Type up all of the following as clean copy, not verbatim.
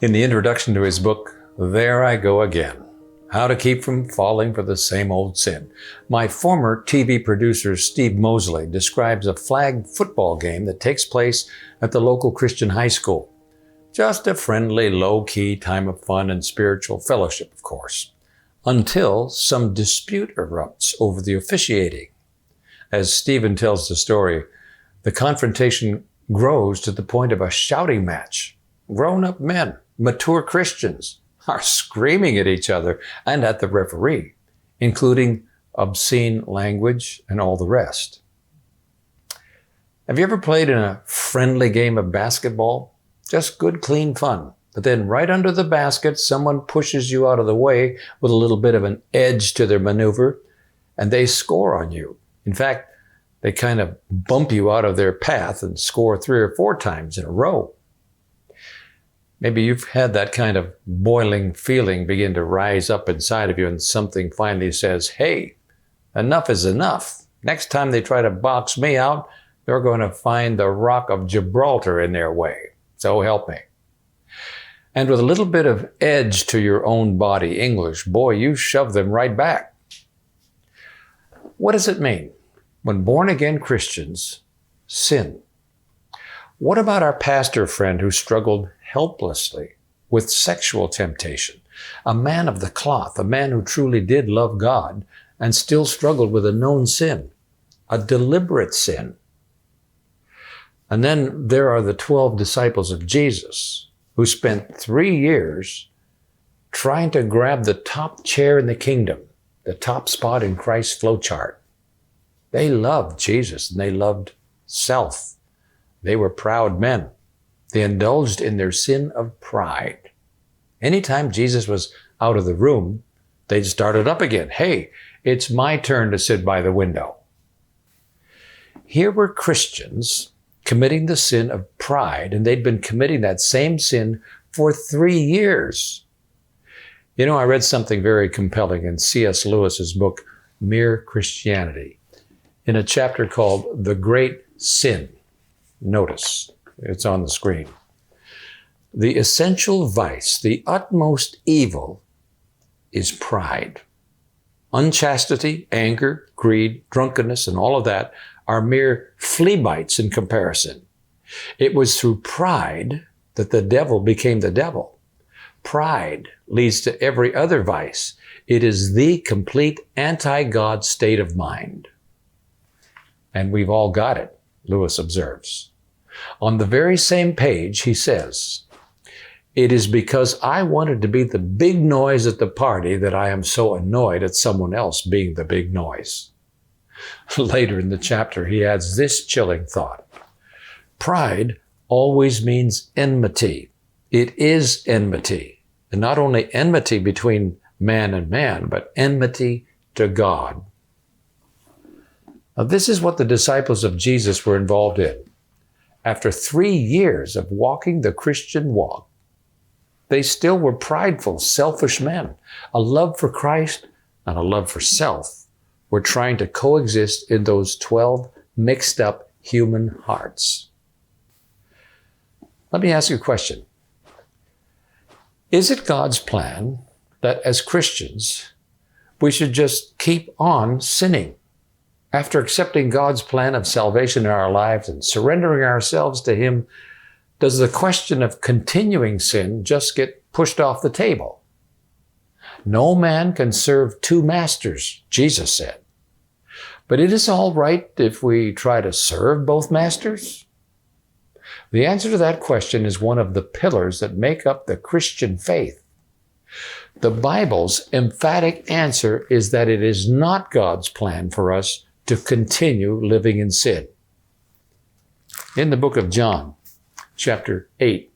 In the introduction to his book, There I Go Again, How to Keep from Falling for the Same Old Sin, my former TV producer Steve Mosley describes a flag football game that takes place at the local Christian high school. Just a friendly, low-key time of fun and spiritual fellowship, of course, until some dispute erupts over the officiating. As Stephen tells the story, the confrontation grows to the point of a shouting match. Grown-up men, mature Christians, are screaming at each other and at the referee, including obscene language and all the rest. Have you ever played in a friendly game of basketball? Just good, clean fun. But then right under the basket, someone pushes you out of the way with a little bit of an edge to their maneuver, and they score on you. In fact, they kind of bump you out of their path and score 3 or 4 times in a row. Maybe you've had that kind of boiling feeling begin to rise up inside of you, and something finally says, hey, enough is enough. Next time they try to box me out, they're going to find the Rock of Gibraltar in their way. So help me. And with a little bit of edge to your own body English, boy, you shove them right back. What does it mean when born-again Christians sin? What about our pastor friend who struggled helplessly with sexual temptation? A man of the cloth, a man who truly did love God and still struggled with a known sin, a deliberate sin. And then there are the 12 disciples of Jesus who spent 3 years trying to grab the top chair in the kingdom, the top spot in Christ's flowchart. They loved Jesus and they loved self. They were proud men. They indulged in their sin of pride. Anytime Jesus was out of the room, they'd start it up again. Hey, it's my turn to sit by the window. Here were Christians committing the sin of pride, and they'd been committing that same sin for 3 years. You know, I read something very compelling in C.S. Lewis's book, Mere Christianity, in a chapter called The Great Sin. Notice, it's on the screen. The essential vice, the utmost evil, is pride. Unchastity, anger, greed, drunkenness, and all of that are mere flea bites in comparison. It was through pride that the devil became the devil. Pride leads to every other vice. It is the complete anti-God state of mind. And we've all got it, Lewis observes. On the very same page, he says, it is because I wanted to be the big noise at the party that I am so annoyed at someone else being the big noise. Later in the chapter, he adds this chilling thought. Pride always means enmity. It is enmity. And not only enmity between man and man, but enmity to God. Now, this is what the disciples of Jesus were involved in. After 3 years of walking the Christian walk, they still were prideful, selfish men. A love for Christ and a love for self were trying to coexist in those 12 mixed up human hearts. Let me ask you a question. Is it God's plan that as Christians, we should just keep on sinning? After accepting God's plan of salvation in our lives and surrendering ourselves to Him, does the question of continuing sin just get pushed off the table? No man can serve 2 masters, Jesus said. But it is all right if we try to serve both masters? The answer to that question is one of the pillars that make up the Christian faith. The Bible's emphatic answer is that it is not God's plan for us to continue living in sin. In the book of John, chapter 8,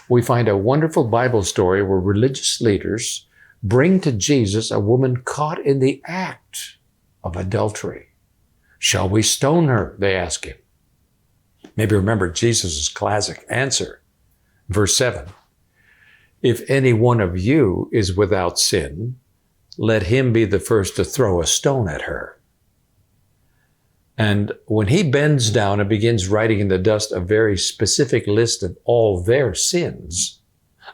we find a wonderful Bible story where religious leaders bring to Jesus a woman caught in the act of adultery. Shall we stone her? They ask him. Maybe remember Jesus' classic answer. Verse 7, if any one of you is without sin, let him be the first to throw a stone at her. And when he bends down and begins writing in the dust a very specific list of all their sins,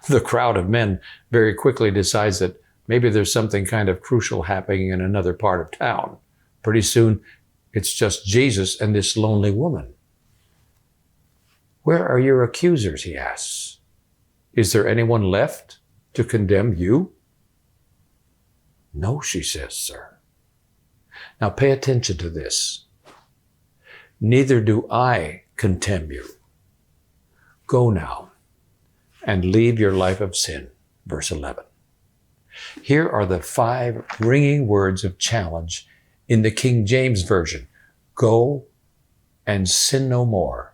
The crowd of men very quickly decides that maybe there's something kind of crucial happening in another part of town. Pretty soon, it's just Jesus and this lonely woman. Where are your accusers, he asks. Is there anyone left to condemn you? No, she says, sir. Now pay attention to this. Neither do I condemn you. Go now and leave your life of sin. Verse 11. Here are the 5 ringing words of challenge in the King James Version. Go and sin no more.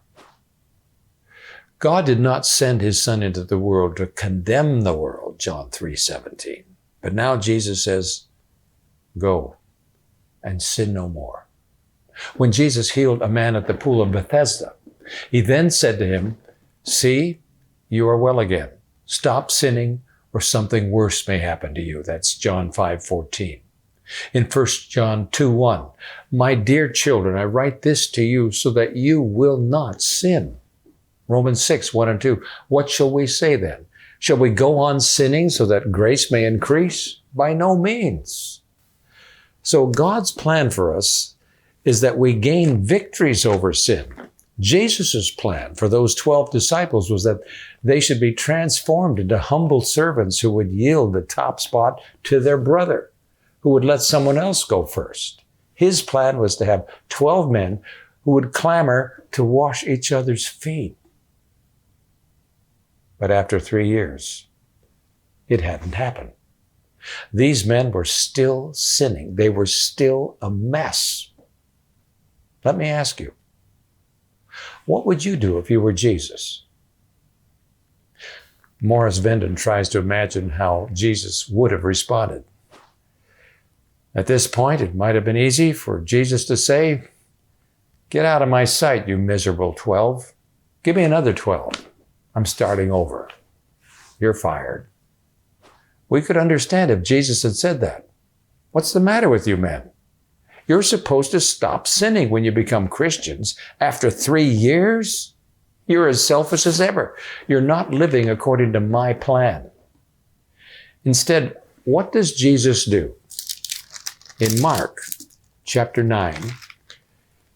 God did not send his Son into the world to condemn the world, John 3:17. But now Jesus says, go and sin no more. When Jesus healed a man at the pool of Bethesda, he then said to him, see, you are well again. Stop sinning or something worse may happen to you. That's John 5:14. In 1 John 2:1, my dear children, I write this to you so that you will not sin. Romans 6:1 and 2, what shall we say then? Shall we go on sinning so that grace may increase? By no means. So God's plan for us is that we gain victories over sin. Jesus' plan for those 12 disciples was that they should be transformed into humble servants who would yield the top spot to their brother, who would let someone else go first. His plan was to have 12 men who would clamor to wash each other's feet. But after 3 years, it hadn't happened. These men were still sinning. They were still a mess. Let me ask you, what would you do if you were Jesus? Morris Venden tries to imagine how Jesus would have responded. At this point, it might have been easy for Jesus to say, get out of my sight, you miserable 12. Give me another 12. I'm starting over. You're fired. We could understand if Jesus had said that. What's the matter with you men? You're supposed to stop sinning when you become Christians. After 3 years, you're as selfish as ever. You're not living according to my plan. Instead, what does Jesus do? In Mark chapter 9,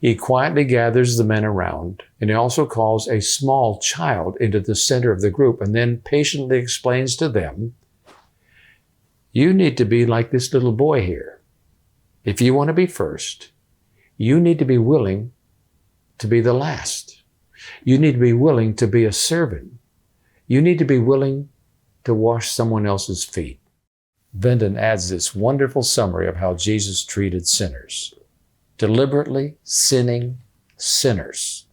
he quietly gathers the men around, and he also calls a small child into the center of the group and then patiently explains to them, you need to be like this little boy here. If you want to be first, you need to be willing to be the last. You need to be willing to be a servant. You need to be willing to wash someone else's feet. Venden adds this wonderful summary of how Jesus treated sinners. Deliberately sinning sinners.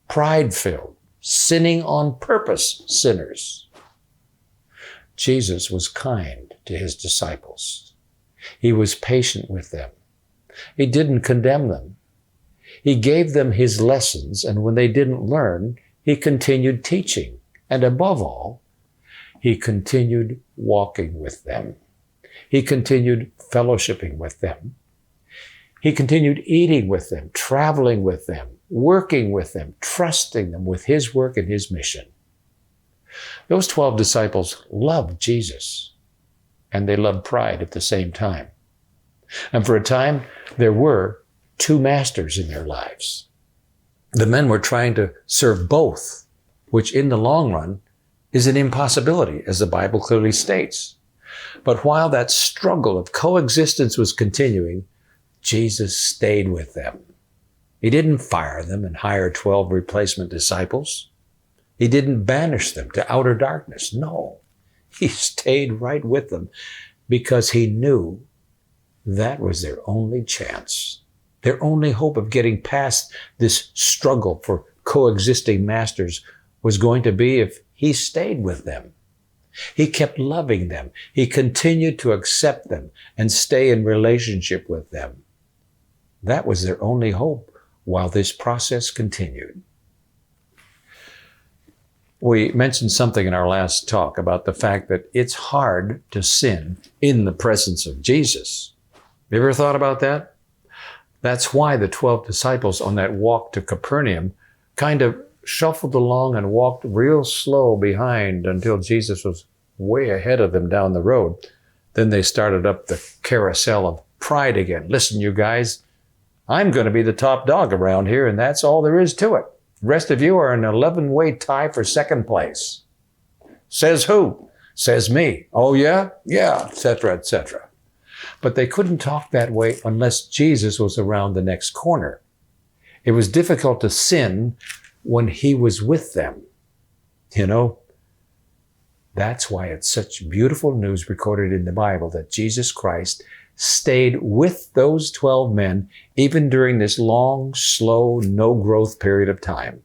Pride-filled, sinning on purpose sinners. Jesus was kind to his disciples. He was patient with them. He didn't condemn them. He gave them his lessons, and when they didn't learn, he continued teaching. And above all, he continued walking with them. He continued fellowshipping with them. He continued eating with them, traveling with them, working with them, trusting them with his work and his mission. Those 12 disciples loved Jesus, and they loved pride at the same time. And for a time, there were 2 masters in their lives. The men were trying to serve both, which in the long run is an impossibility, as the Bible clearly states. But while that struggle of coexistence was continuing, Jesus stayed with them. He didn't fire them and hire 12 replacement disciples. He didn't banish them to outer darkness. No, he stayed right with them because he knew that was their only chance, their only hope of getting past this struggle for coexisting masters was going to be if he stayed with them. He kept loving them. He continued to accept them and stay in relationship with them. That was their only hope while this process continued. We mentioned something in our last talk about the fact that it's hard to sin in the presence of Jesus. You ever thought about that? That's why the 12 disciples on that walk to Capernaum kind of shuffled along and walked real slow behind until Jesus was way ahead of them down the road. Then they started up the carousel of pride again. Listen, you guys, I'm going to be the top dog around here, and that's all there is to it. The rest of you are in an 11-way tie for second place. Says who? Says me. Oh, yeah? Yeah, etc., etc. But they couldn't talk that way unless Jesus was around the next corner. It was difficult to sin when he was with them. You know, that's why it's such beautiful news recorded in the Bible that Jesus Christ stayed with those 12 men even during this long, slow, no-growth period of time.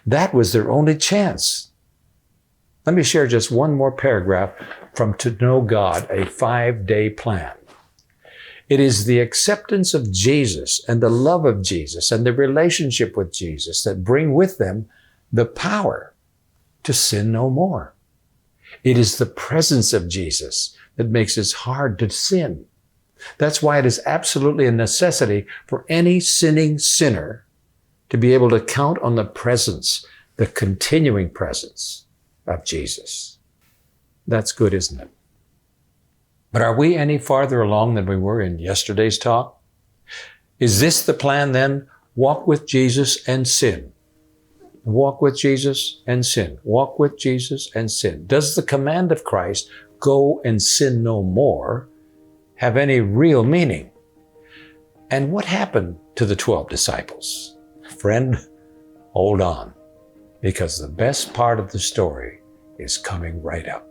That was their only chance. Let me share just one more paragraph from To Know God, a 5-day plan. It is the acceptance of Jesus and the love of Jesus and the relationship with Jesus that bring with them the power to sin no more. It is the presence of Jesus that makes it hard to sin. That's why it is absolutely a necessity for any sinning sinner to be able to count on the presence, the continuing presence of Jesus. That's good, isn't it? But are we any farther along than we were in yesterday's talk? Is this the plan then? Walk with Jesus and sin. Walk with Jesus and sin. Walk with Jesus and sin. Does the command of Christ, go and sin no more, have any real meaning? And what happened to the 12 disciples? Friend, hold on, because the best part of the story is coming right up.